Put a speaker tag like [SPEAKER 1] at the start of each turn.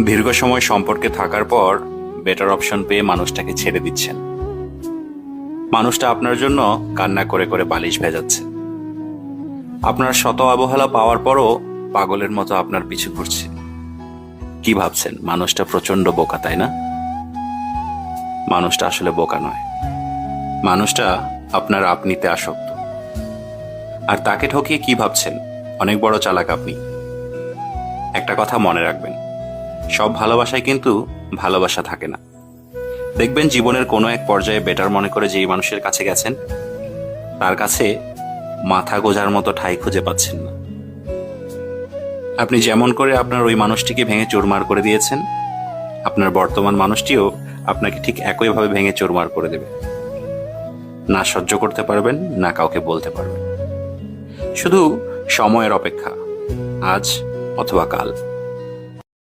[SPEAKER 1] দীর্ঘ সময় সম্পর্কে থাকার পর বেটার অপশন পেয়ে মানুষটাকে ছেড়ে দিচ্ছেন। মানুষটা আপনার জন্য কান্না করে করে বালিশ ভেজাচ্ছে। আপনার শত অবহেলা পাওয়ার পরও পাগলের মতো আপনার পিছু ঘুরছে। কি ভাবছেন মানুষটা প্রচন্ড বোকা, তাই না? মানুষটা আসলে বোকা নয়, মানুষটা আপনার আপনিতে আসক্ত। আর তাকে ঠকিয়ে কি ভাবছেন অনেক বড় চালাক আপনি। একটা কথা মনে রাখবেন, সব ভালোবাসায় কিন্তু ভালোবাসা থাকে না। দেখবেন জীবনের কোনো এক পর্যায়ে বেটার মনে করে যেই মানুষের কাছে গেছেন, তার কাছে মাথা গোজার মতো ঠাঁই খুঁজে পাচ্ছেন না। আপনি যেমন করে আপনার ওই মানুষটিকে ভেঙে চুরমার করে দিয়েছেন, আপনার বর্তমান মানুষটিও আপনাকে ঠিক একইভাবে ভেঙে চুরমার করে দেবে। না সহ্য করতে পারবেন, না কাউকে বলতে পারবেন। শুধু সময়ের অপেক্ষা, আজ অথবা কাল।